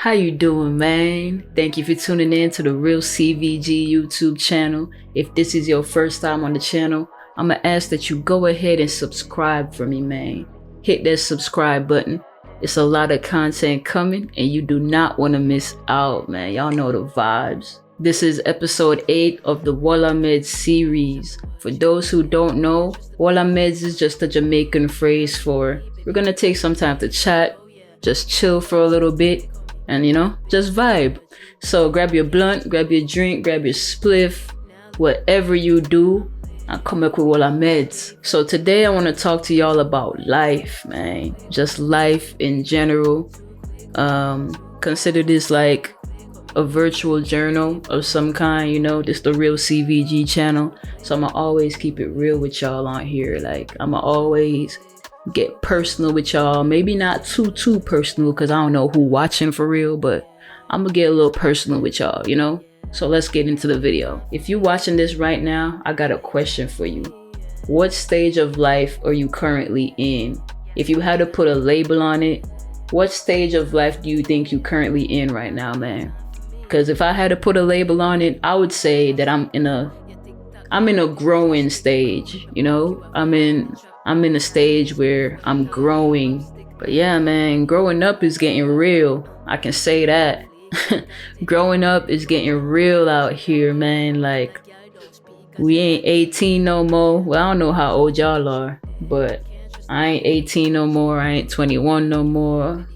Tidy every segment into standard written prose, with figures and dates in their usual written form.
How you doing, man? Thank you for tuning in to the Real CVG YouTube channel. If this is your first time on the channel, I'm gonna ask that you go ahead and subscribe for me, man. Hit that subscribe button. It's a lot of content coming and you do not want to miss out, man. Y'all know the vibes. This is episode 8 of the Medz series. For those who don't know, Medz is just a Jamaican phrase for we're gonna take some time to chat, just chill for a little bit, and just vibe. So grab your blunt, grab your drink, grab your spliff, whatever you do, and come back with Medz. So today I want to talk to y'all about life, man. Just life in general. Consider this like a virtual journal of some kind, this the Real CVG channel. So I'ma always keep it real with y'all on here. Like I'ma always get personal with y'all. Maybe not too personal, because I don't know who watching for real, but I'm gonna get a little personal with y'all, So let's get into the video. If you're watching this right now, I got a question for you. What stage of life are you currently in? If you had to put a label on it, what stage of life do you think you're currently in right now, man? Because if I had to put a label on it, I would say that I'm in a growing stage, I'm in a stage where I'm growing. But yeah, man, growing up is getting real. I can say that. Growing up is getting real out here, man. Like, we ain't 18 no more. Well, I don't know how old y'all are, but I ain't 18 no more. I ain't 21 no more.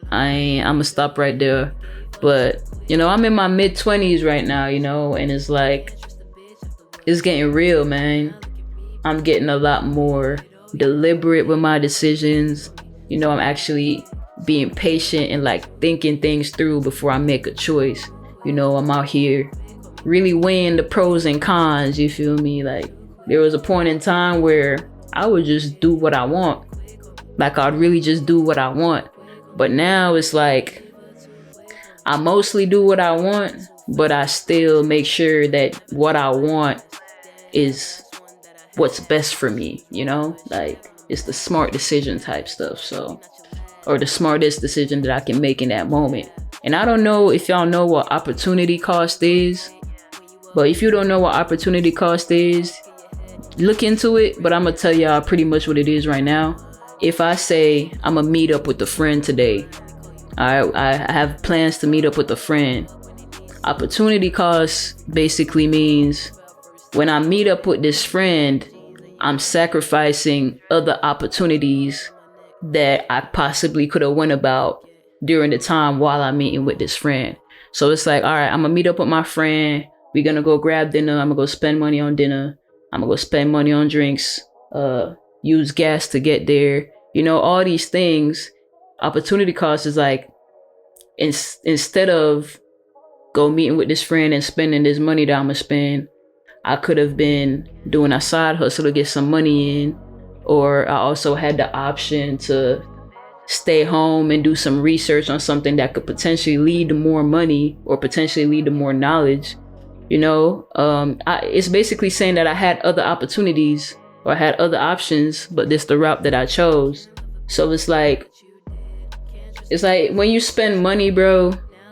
I'ma stop right there. But, I'm in my mid-20s right now, and it's like, it's getting real, man. I'm getting a lot more deliberate with my decisions. I'm actually being patient and like thinking things through before I make a choice. I'm out here really weighing the pros and cons, you feel me? Like, there was a point in time where I would just do what I want. Like, I'd really just do what I want. But now it's like, I mostly do what I want, but I still make sure that what I want is what's best for me, like it's the smart decision type stuff. So, or the smartest decision that I can make in that moment. And I don't know if y'all know what opportunity cost is, but if you don't know what opportunity cost is, look into it. But I'm gonna tell y'all pretty much what it is right now. If I say I'm gonna meet up with a friend today, I have plans to meet up with a friend. Opportunity cost basically means when I meet up with this friend, I'm sacrificing other opportunities that I possibly could have went about during the time while I'm meeting with this friend. So it's like, all right, I'm gonna meet up with my friend. We're gonna go grab dinner. I'm gonna go spend money on dinner. I'm gonna go spend money on drinks, use gas to get there. All these things. Opportunity cost is like, instead of go meeting with this friend and spending this money that I'm gonna spend, I could have been doing a side hustle to get some money in, or I also had the option to stay home and do some research on something that could potentially lead to more money or potentially lead to more knowledge. It's basically saying that I had other opportunities or I had other options, but this the route that I chose. So it's like when you spend money, bro,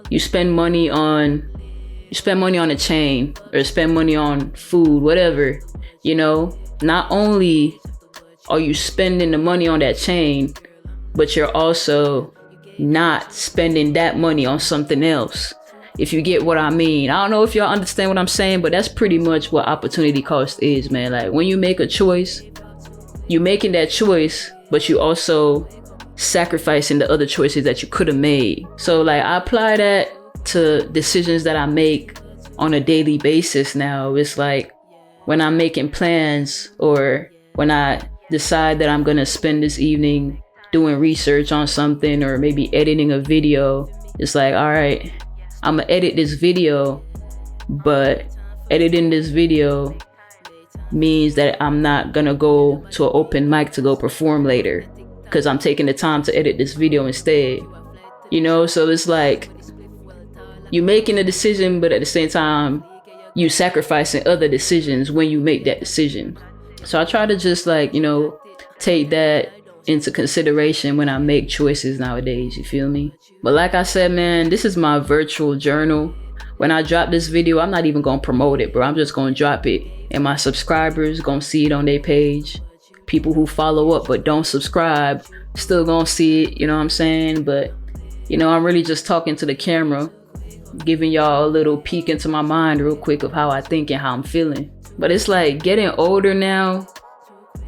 you spend money on a chain or spend money on food, whatever, not only are you spending the money on that chain, but you're also not spending that money on something else. If you get what I mean. I don't know if y'all understand what I'm saying, but that's pretty much what opportunity cost is, man. Like, when you make a choice, you're making that choice, but you also sacrificing the other choices that you could have made. So like, I apply that to decisions that I make on a daily basis now. It's like, when I'm making plans or when I decide that I'm gonna spend this evening doing research on something or maybe editing a video, it's like, all right, I'm gonna edit this video, but editing this video means that I'm not gonna go to an open mic to go perform later because I'm taking the time to edit this video instead. So it's like, you making a decision, but at the same time, you sacrificing other decisions when you make that decision. So I try to just like, take that into consideration when I make choices nowadays, you feel me? But like I said, man, this is my virtual journal. When I drop this video, I'm not even gonna promote it, bro. I'm just gonna drop it, and my subscribers gonna see it on their page. People who follow up but don't subscribe still gonna see it, you know what I'm saying? But you know, I'm really just talking to the camera, giving y'all a little peek into my mind real quick of how I think and how I'm feeling. But it's like getting older now.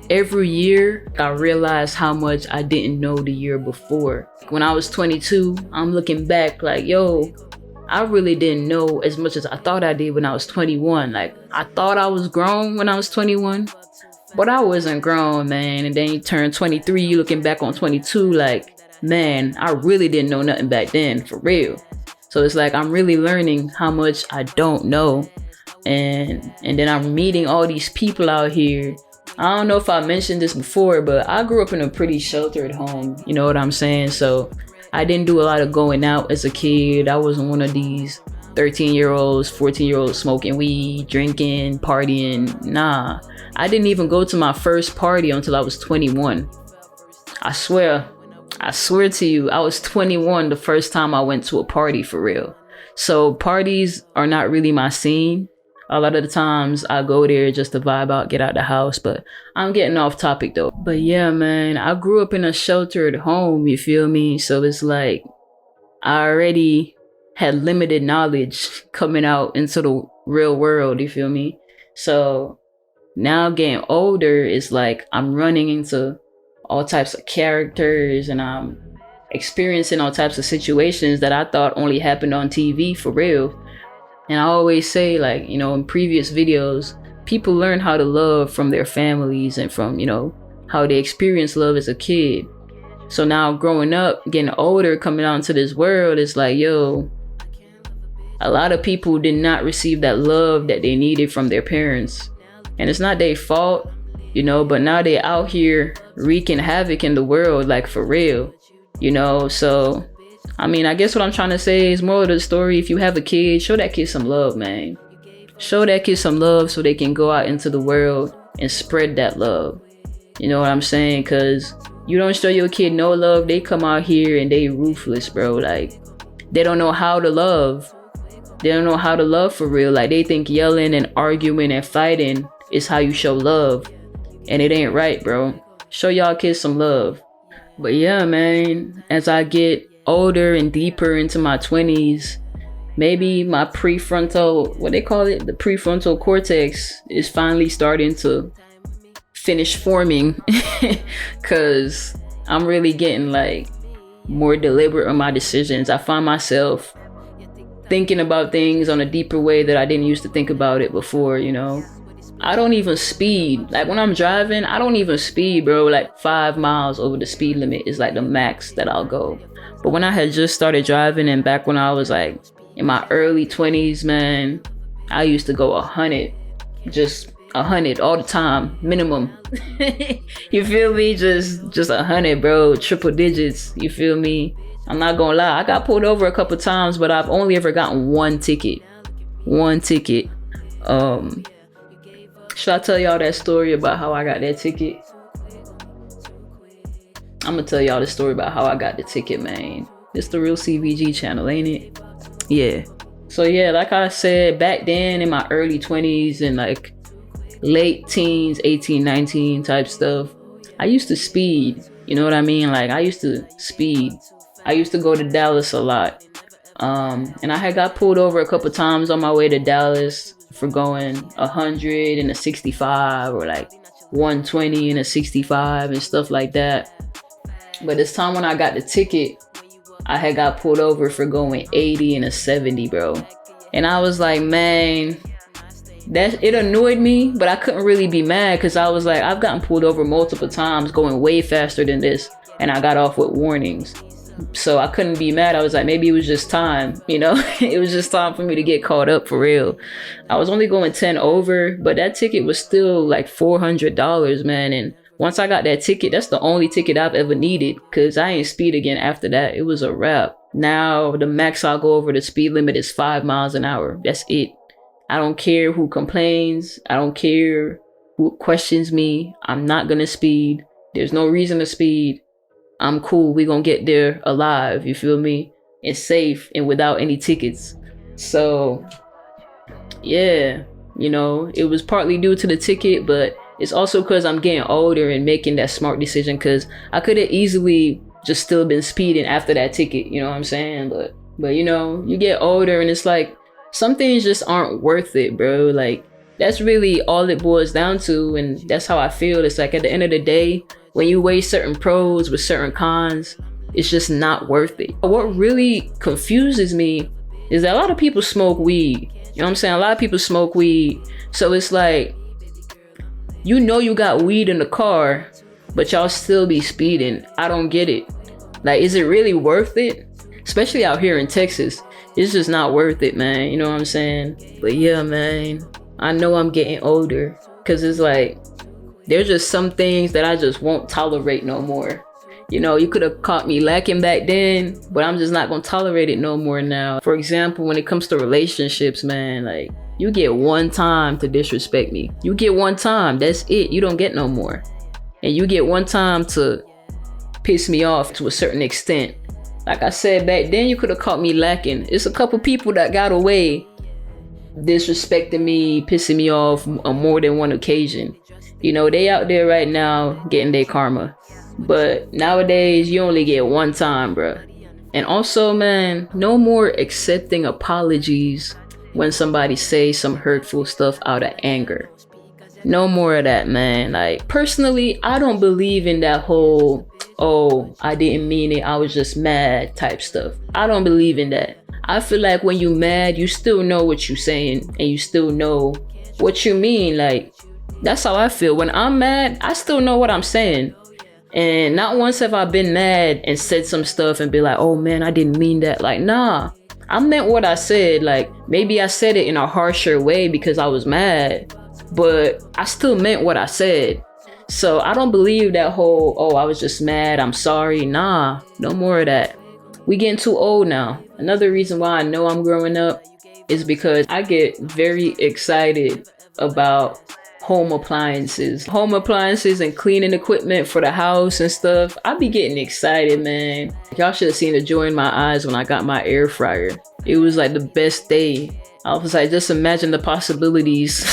Every year, I realized how much I didn't know the year before. When I was 22, I'm looking back like, yo, I really didn't know as much as I thought I did when I was 21. Like, I thought I was grown when I was 21, but I wasn't grown, man. And then you turn 23, you looking back on 22, like, man, I really didn't know nothing back then, for real. So it's like, I'm really learning how much I don't know. And then I'm meeting all these people out here. I don't know if I mentioned this before, but I grew up in a pretty sheltered home. You know what I'm saying? So I didn't do a lot of going out as a kid. I wasn't one of these 13-year-olds, 14-year-olds smoking weed, drinking, partying. Nah, I didn't even go to my first party until I was 21. I swear to you, I was 21 the first time I went to a party, for real. So parties are not really my scene. A lot of the times I go there just to vibe out, get out the house, but I'm getting off topic though. But yeah, man, I grew up in a sheltered home, you feel me? So it's like I already had limited knowledge coming out into the real world, you feel me? So now getting older, it's like I'm running into all types of characters and I'm experiencing all types of situations that I thought only happened on TV, for real. And I always say, like, you know, in previous videos, people learn how to love from their families and from, you know, how they experience love as a kid. So now growing up, getting older, coming out into this world, it's like, yo, a lot of people did not receive that love that they needed from their parents. And it's not their fault, you know, but now they're out here wreaking havoc in the world, like, for real, you know. So I mean, I guess what I'm trying to say is, more of the story, if you have a kid, show that kid some love, man. Show that kid some love so they can go out into the world and spread that love. You know what I'm saying? Because you don't show your kid no love, they come out here and they ruthless, bro. Like, they don't know how to love. They don't know how to love for real. Like, they think yelling and arguing and fighting is how you show love. And it ain't right, bro. Show y'all kids some love. But yeah, man, as I get older and deeper into my 20s, maybe my prefrontal, what they call it, the prefrontal cortex is finally starting to finish forming, because I'm really getting like more deliberate on my decisions. I find myself thinking about things on a deeper way that I didn't used to think about it before, you know. I don't even speed. Like, when I'm driving, I don't even speed, bro. Like 5 miles over the speed limit is like the max that I'll go. But when I had just started driving, and back when I was like in my early 20s, man, I used to go 100, just 100 all the time, minimum. You feel me? Just 100, bro, triple digits. You feel me? I'm not gonna lie, I got pulled over a couple times, but I've only ever gotten one ticket. Should I tell y'all that story about how I got that ticket? I'm gonna tell y'all the story about how I got the ticket, man. It's the Real CVG channel, ain't it? Yeah. So yeah, like I said, back then in my early 20s and like late teens, 18, 19 type stuff, I used to speed. You know what I mean? Like, I used to speed. I used to go to Dallas a lot. And I had got pulled over a couple times on my way to Dallas for going 100 and a 65, or like 120 and a 65 and stuff like that. But this time when I got the ticket, I had got pulled over for going 80 and a 70, bro. And I was like, man, it annoyed me, but I couldn't really be mad, because I was like, I've gotten pulled over multiple times going way faster than this, and I got off with warnings. So I couldn't be mad. I was like, maybe it was just time, you know. It was just time for me to get caught up, for real. I was only going 10 over, but that ticket was still like $400, man. And once I got that ticket, that's the only ticket I've ever needed, because I ain't speed again after that. It was a wrap. Now the max I'll go over the speed limit is 5 miles an hour. That's it. I don't care who complains. I don't care who questions me. I'm not gonna speed. There's no reason to speed. I'm cool. We gonna get there alive. You feel me? And safe and without any tickets. So yeah, you know, it was partly due to the ticket, but it's also because I'm getting older and making that smart decision, because I could have easily just still been speeding after that ticket, you know what I'm saying? But you know, you get older and it's like some things just aren't worth it, bro. Like that's really all it boils down to, and that's how I feel. It's like at the end of the day, when you weigh certain pros with certain cons, it's just not worth it. What really confuses me is that a lot of people smoke weed. You know what I'm saying? A lot of people smoke weed. So it's like, you know you got weed in the car, but y'all still be speeding. I don't get it. Like, is it really worth it? Especially out here in Texas. It's just not worth it, man. You know what I'm saying? But yeah, man, I know I'm getting older, because it's like, there's just some things that I just won't tolerate no more. You know, you could have caught me lacking back then, but I'm just not gonna tolerate it no more now. For example, when it comes to relationships, man, like, you get one time to disrespect me. You get one time, that's it. You don't get no more. And you get one time to piss me off to a certain extent. Like I said, back then you could have caught me lacking. It's a couple people that got away disrespecting me, pissing me off on more than one occasion. You know, they out there right now getting their karma. But nowadays, you only get one time, bruh. And also, man, no more accepting apologies when somebody says some hurtful stuff out of anger. No more of that, man. Like, personally, I don't believe in that whole, oh, I didn't mean it, I was just mad type stuff. I don't believe in that. I feel like when you mad, you still know what you're saying and you still know what you mean. Like, that's how I feel. When I'm mad, I still know what I'm saying. And not once have I been mad and said some stuff and be like, oh man, I didn't mean that. Like, nah, I meant what I said. Like, maybe I said it in a harsher way because I was mad, but I still meant what I said. So I don't believe that whole, oh, I was just mad, I'm sorry. Nah, no more of that. We getting too old now. Another reason why I know I'm growing up is because I get very excited about home appliances and cleaning equipment for the house and stuff. I be getting excited, man. Y'all should have seen the joy in my eyes when I got my air fryer. It was like the best day. I was like, just imagine the possibilities.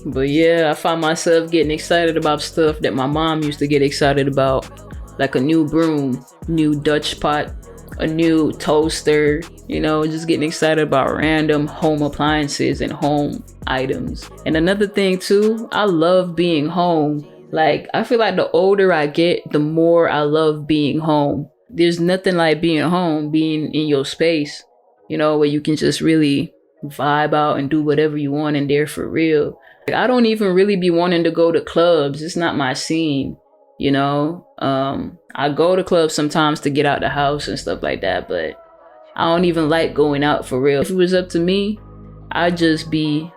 But yeah, I find myself getting excited about stuff that my mom used to get excited about, like a new broom, new Dutch pot, a new toaster, you know, just getting excited about random home appliances and home items. And another thing too, I love being home. Like, I feel like the older I get, the more I love being home. There's nothing like being home, being in your space, you know, where you can just really vibe out and do whatever you want in there for real. Like, I don't even really be wanting to go to clubs. It's not my scene, you know. I go to clubs sometimes to get out the house and stuff like that, but I don't even like going out for real. If it was up to me, I'd just be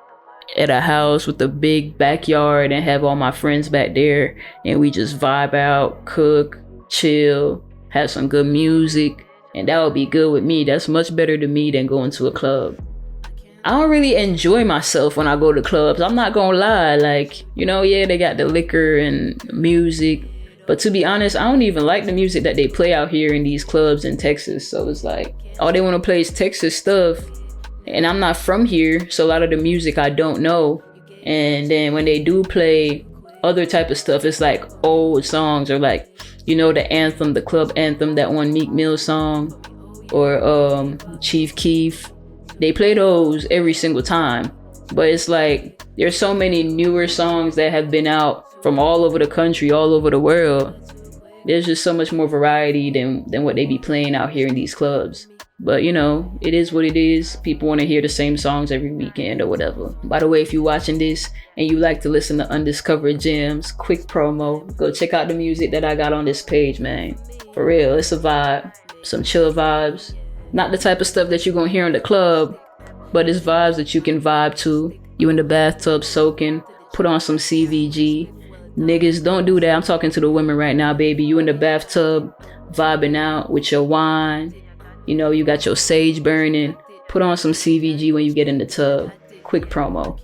at a house with a big backyard and have all my friends back there, and we just vibe out, cook, chill, have some good music, and that would be good with me. That's much better to me than going to a club. I don't really enjoy myself when I go to clubs. I'm not gonna lie. Like, you know, yeah, they got the liquor and music, but to be honest, I don't even like the music that they play out here in these clubs in Texas. So it's like, all they want to play is Texas stuff. And I'm not from here, so a lot of the music I don't know. And then when they do play other type of stuff, it's like old songs, or like, you know, the anthem, the club anthem, that one Meek Mill song, or Chief Keef. They play those every single time. But it's like, there's so many newer songs that have been out from all over the country, all over the world. There's just so much more variety than what they be playing out here in these clubs. But you know, it is what it is. People want to hear the same songs every weekend or whatever. By the way, if you're watching this and you like to listen to undiscovered gems, quick promo, go check out the music that I got on this page, man. For real, it's a vibe. Some chill vibes. Not the type of stuff that you're gonna hear in the club, but it's vibes that you can vibe to. You in the bathtub soaking, put on some CVG. Niggas, don't do that. I'm talking to the women right now, baby. You in the bathtub, vibing out with your wine. You know, you got your sage burning. Put on some CVG when you get in the tub. Quick promo.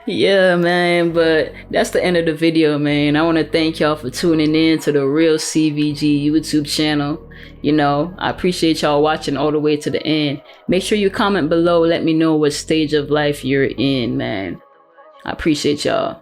Yeah, man, but that's the end of the video, man. I want to thank y'all for tuning in to the Real CVG YouTube channel. You know, I appreciate y'all watching all the way to the end. Make sure you comment below. Let me know what stage of life you're in, man. I appreciate y'all.